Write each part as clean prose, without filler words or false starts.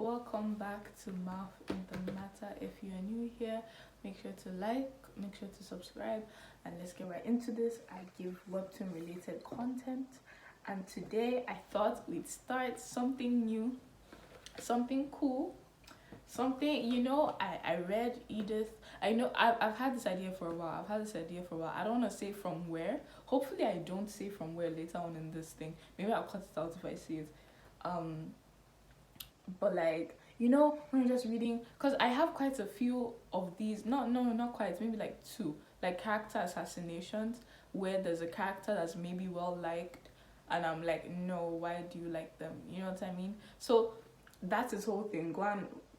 welcome back to Mouth in the Matter. If you're new here, make sure to like, make sure to subscribe, and let's get right into this. I give webtoon related content, and today I thought we'd start something new, something cool, something, I read Edith. I know I've had this idea for a while. I don't want to say from where. Hopefully I don't say from where later on in this thing. Maybe I'll cut it out if I see it. But like, when you're just reading, because I have quite a few of these, not quite, maybe like two, like character assassinations, where there's a character that's maybe well liked, and I'm like, no, why do you like them? You know what I mean? So that's this whole thing. Go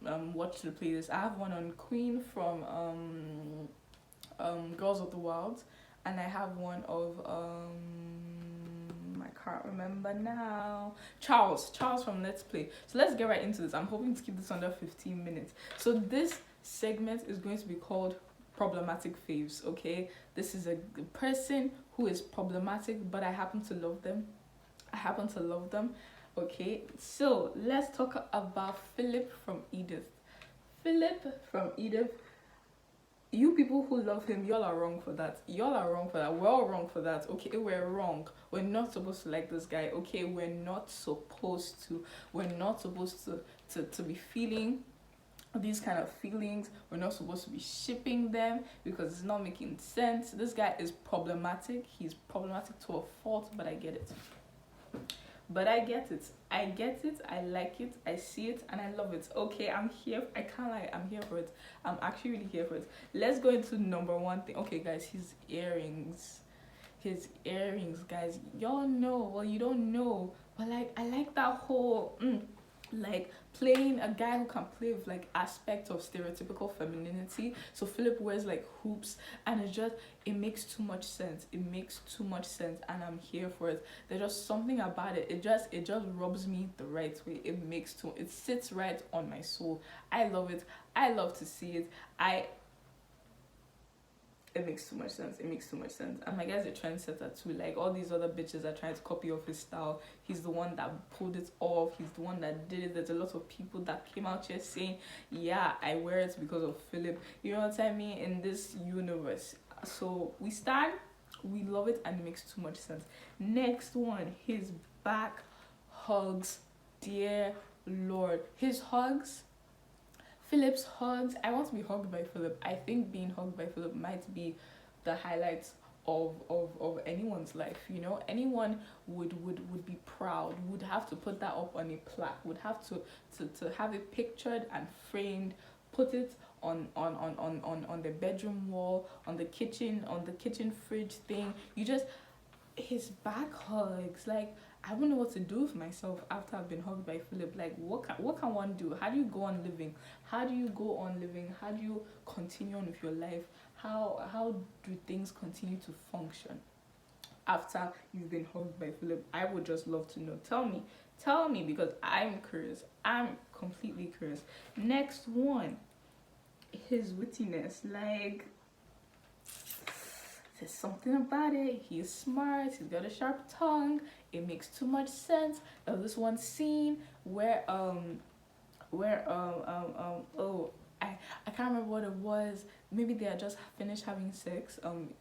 and watch the playlist. I have one on Queen from Girls of the Wild, and I have one of I can't remember now. Charles from Let's Play. So let's get right into this. I'm hoping to keep this under 15 minutes. So this segment is going to be called Problematic Faves, okay? This is a person who is problematic, but I happen to love them. Okay, so let's talk about Phillip from Edith. You people who love him, y'all are wrong for that. We're all wrong for that. Okay, we're wrong. We're not supposed to like this guy. Okay, we're not supposed to be feeling these kind of feelings. We're not supposed to be shipping them because it's not making sense. This guy is problematic. He's problematic to a fault, but I get it. I like it, I see it, and I love it. Okay, I'm here. I can't lie, I'm here for it. I'm actually really here for it. Let's go into number one thing. Okay, guys, his earrings, guys. Y'all know, well, you don't know, but like, I like that whole like playing a guy who can play with like aspects of stereotypical femininity. So Phillip wears like hoops, and it makes too much sense, and I'm here for it. There's just something about it. It just rubs me the right way. It sits right on my soul. I love it. I love to see it. It makes too much sense. And my guy's a trendsetter too. Like, all these other bitches are trying to copy off his style. He's the one that pulled it off. He's the one that did it. There's a lot of people that came out here saying, yeah, I wear it because of Phillip. You know what I mean? In this universe. So we love it, and it makes too much sense. Next one, his back hugs. Dear Lord. His hugs. Phillip's hugs. I want to be hugged by Phillip. I think being hugged by Phillip might be the highlights of anyone's life. Anyone would be proud, would have to put that up on a plaque, would have to have it pictured and framed, put it on the bedroom wall, on the kitchen fridge thing. His back hugs, like, I wouldn't know what to do with myself after I've been hugged by Phillip. Like, what can one do? How do you go on living? How do you continue on with your life? How do things continue to function after you've been hugged by Phillip? I would just love to know. Tell me, because I'm curious. I'm completely curious. Next one, his wittiness. Like, there's something about it. He's smart. He's got a sharp tongue. It makes too much sense. This one scene where I can't remember what it was. Maybe they had just finished having sex.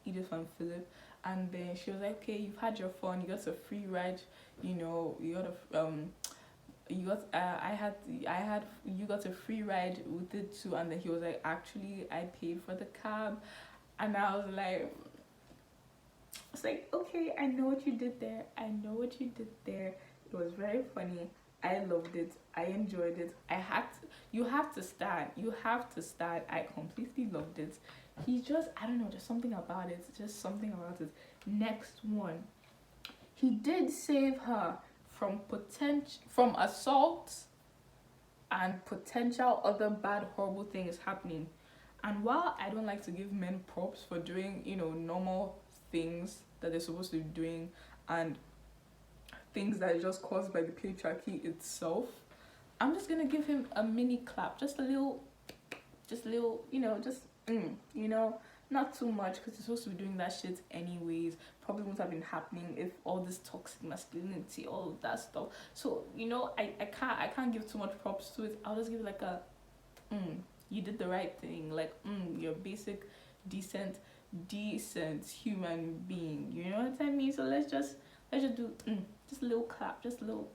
Edith and Phillip, and then she was like, "Okay, you've had your fun. You got a free ride. You got a free ride with it too." And then he was like, "Actually, I paid for the cab," and I was like. It's like, okay, I know what you did there. It was very funny. I loved it. I enjoyed it. You have to start. I completely loved it. I don't know, just something about it. Next one. He did save her from assault and potential other bad, horrible things happening. And while I don't like to give men props for doing, normal things that they're supposed to be doing, and things that are just caused by the patriarchy itself, I'm just gonna give him a mini clap, just a little, not too much, because he's supposed to be doing that shit anyways. Probably wouldn't have been happening if all this toxic masculinity, all of that stuff. So I can't give too much props to it. I'll just give it like a you did the right thing. Like you're basic, decent human being. You know what I mean? So let's just do just a little clap, just a little.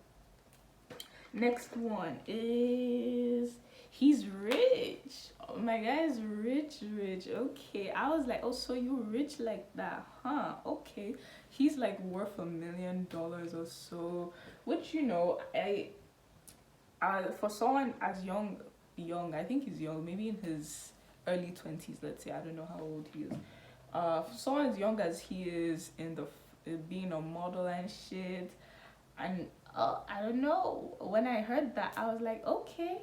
Next one is he's rich. Oh, my guy is rich. Okay, I was like, oh, so you rich like that, huh? Okay, he's like worth $1 million or so, which for someone as young, I think he's young, maybe in his early 20s. Let's say, I don't know how old he is. For someone as young as he is in the being a model and shit, and I don't know. When I heard that, I was like, okay.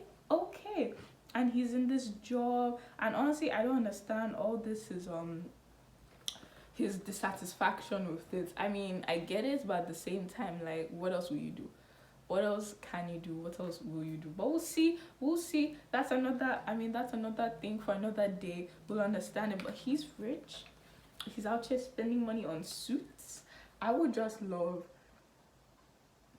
And he's in this job, and honestly, I don't understand all this is his dissatisfaction with it. I mean, I get it, but at the same time, like, what else will you do? What else can you do? What else will you do? But we'll see. That's another thing for another day. We'll understand it. But he's rich. He's out here spending money on suits. I would just love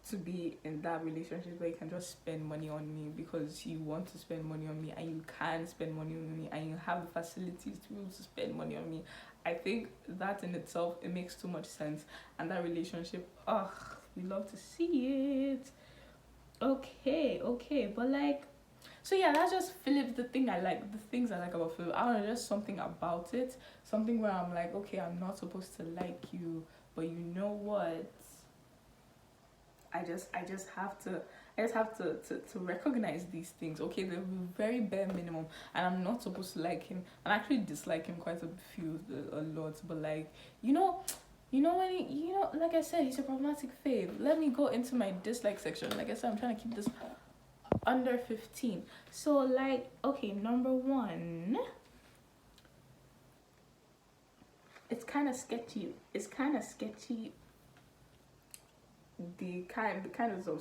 to be in that relationship where you can just spend money on me because you want to spend money on me, and you can spend money on me, and you have the facilities to be able to spend money on me. I think that in itself, it makes too much sense. And that relationship, we love to see it. Okay, but like, so yeah, that's just Philip. The things I like about Philip, I don't know, just something about it, something where I'm like, okay, I'm not supposed to like you, but you know what, I just have to recognize these things. Okay, the very bare minimum, and I'm not supposed to like him. I actually dislike him quite a lot, but like, like I said, he's a problematic fave. Let me go into my dislike section. Like I said, I'm trying to keep this under 15. So like, okay, number 1, it's kind of sketchy. The kind of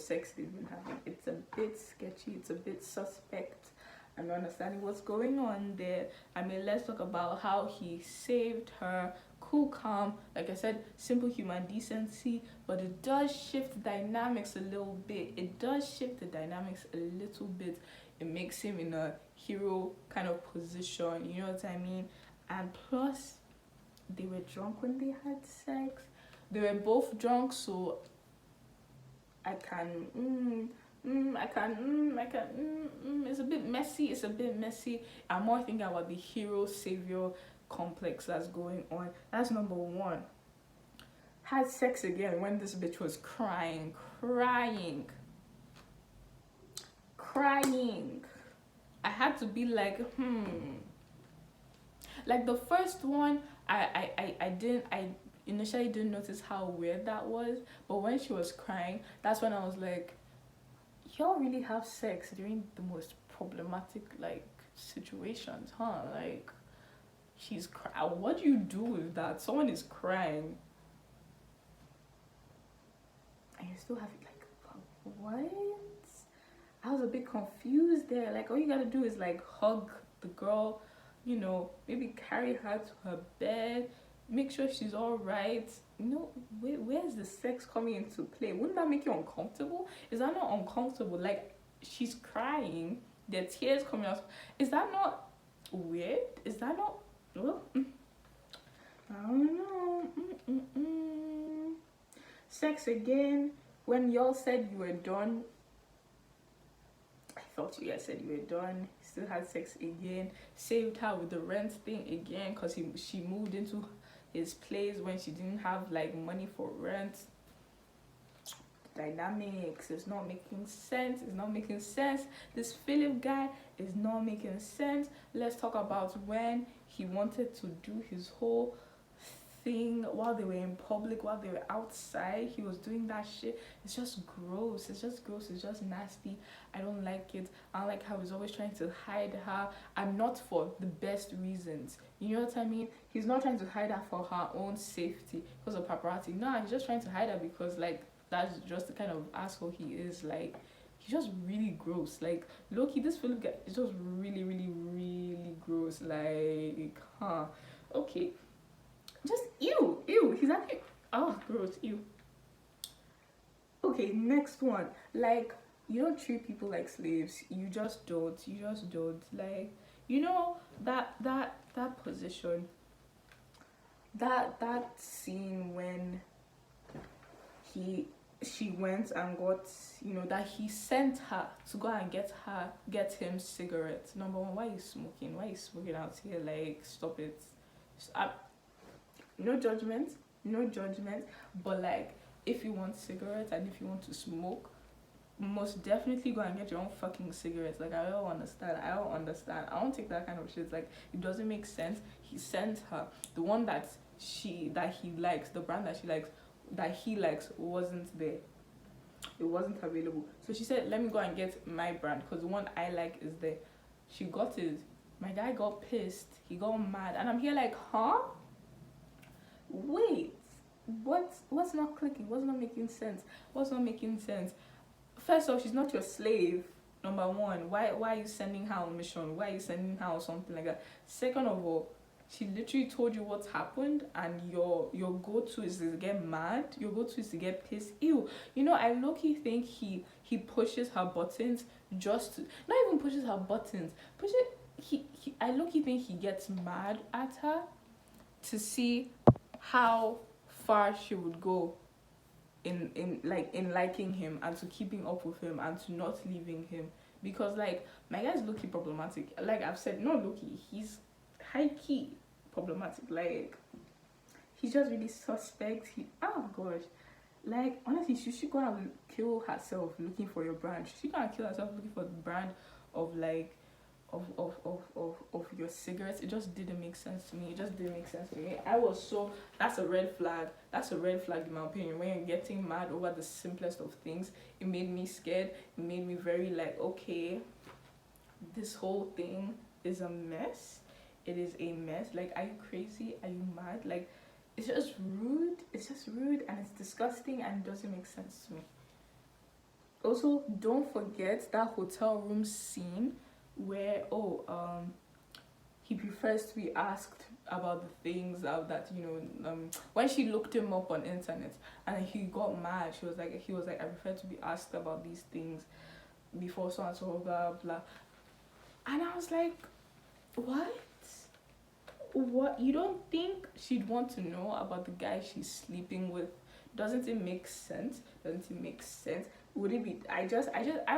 sex they've been having, it's a bit sketchy, it's a bit suspect. I'm not understanding what's going on there. I mean, let's talk about how he saved her. Cool, calm, like I said, simple human decency, but it does shift the dynamics a little bit. It makes him in a hero kind of position, you know what I mean? And plus, they were drunk when they had sex. They were both drunk, so it's a bit messy. I'm more thinking about the hero savior complex that's going on. That's number 1. Had sex again when this bitch was crying. I had to be like, like the first one, I initially didn't notice how weird that was, but when she was crying, that's when I was like, y'all really have sex during the most problematic like situations, huh? Like, she's crying. What do you do with that? Someone is crying and you still have it, like, what? I was a bit confused there. Like, all you gotta do is like hug the girl, maybe carry her to her bed, make sure she's all right. Where's the sex coming into play? Wouldn't that make you uncomfortable? Is that not uncomfortable? Like, she's crying, there are tears coming out. Is that not weird? Is that not, well, I don't know. Sex again. When y'all said you were done, I thought you guys said you were done. Still had sex again. Saved her with the rent thing again, because she moved into his place when she didn't have like money for rent. Dynamics is not making sense. This Philip guy is not making sense. Let's talk about when he wanted to do his whole thing while they were in public, while they were outside. He was doing that shit. It's just gross. It's just nasty. I don't like it. I don't like how he's always trying to hide her, and not for the best reasons. You know what I mean? He's not trying to hide her for her own safety because of paparazzi. No, he's just trying to hide her because like that's just the kind of asshole he is. Like, he's just really gross. Like, low-key, this Philip guy is just really, really, really gross. Like, Okay. Just ew. He's actually, oh, gross, ew. Okay, next one. Like, you don't treat people like slaves. You just don't. You just don't. Like, you know that position. That scene when he she went and got, that he sent her to go and get him cigarettes. Number one, why are you smoking? Why are you smoking out here? Like, stop it. No judgment, no judgment, but like, if you want cigarettes and if you want to smoke, most definitely go and get your own fucking cigarettes. Like, I don't understand. I don't take that kind of shit. Like, it doesn't make sense. He sent her the one that he likes, the brand that he likes wasn't there. It wasn't available. So she said, let me go and get my brand because the one I like is there. She got it. My guy got pissed. He got mad. And I'm here like, huh? Wait. What's not clicking? What's not making sense? First off, she's not your slave. Number one, why are you sending her on mission? Why are you sending her or something like that? Second of all, she literally told you what's happened, and your go-to is to get mad. Your go-to is to get pissed. Ew. I low-key think he pushes her buttons just to, not even pushes her buttons. I low-key think he gets mad at her to see how far she would go in liking him and to keeping up with him and to not leaving him, because like, my guy's low-key problematic. Like I've said, not low-key, he's high-key problematic. Like, he's just really suspect. Oh gosh, like, honestly, she should go and kill herself looking for your brand. She should go and kill herself looking for the brand of like of your cigarettes. It just didn't make sense to me. I was so, that's a red flag in my opinion. When you're getting mad over the simplest of things, it made me scared. It made me very like, okay, this whole thing is a mess. It is a mess. Like, are you crazy? Are you mad? Like, it's just rude and it's disgusting and it doesn't make sense to me. Also, don't forget that hotel room scene where he prefers to be asked about the things that when she looked him up on internet and he got mad. He was like, I prefer to be asked about these things before so and so, blah blah. And I was like, what, you don't think she'd want to know about the guy she's sleeping with? Doesn't it make sense? Would it be, I don't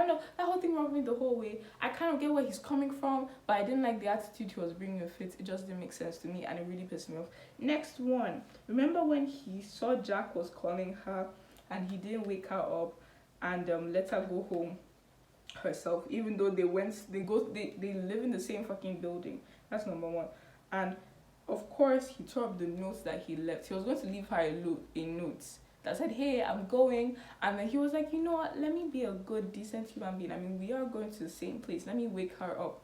know, that whole thing rubbed me the whole way. I kind of get where he's coming from, but I didn't like the attitude he was bringing with it. It just didn't make sense to me and it really pissed me off. Next one, remember when he saw Jack was calling her and he didn't wake her up and let her go home herself, even though they live in the same fucking building? That's number one. And of course he tore up the notes that he left. He was going to leave her a note that said, hey, I'm going. And then he was like, you know what, let me be a good, decent human being. I mean, we are going to the same place. Let me wake her up.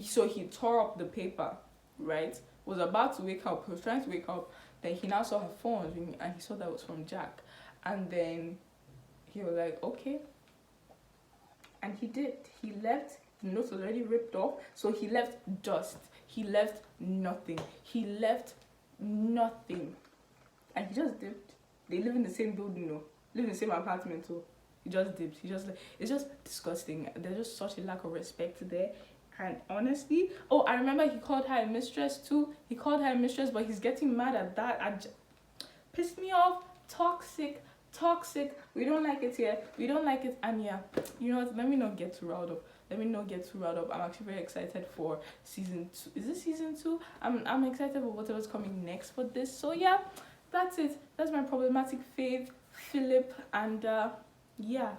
So he tore up the paper, right? Was about to wake her up. He was trying to wake her up. Then he now saw her phone ringing and he saw that it was from Jack. And then he was like, okay. And he did. He left. The notes was already ripped off. So he left dust. He left nothing. And he just dipped. They live in the same building, live in the same apartment, so he just dipped. It's just disgusting. There's just such a lack of respect there. And honestly, I remember he called her a mistress too. But he's getting mad at that. Pissed me off. Toxic. We don't like it here. And yeah, you know what? Let me not get too riled up. I'm actually very excited for season 2. Is this season 2? I'm excited for whatever's coming next for this. So yeah, that's it. That's my problematic fave, Phillip, and yeah.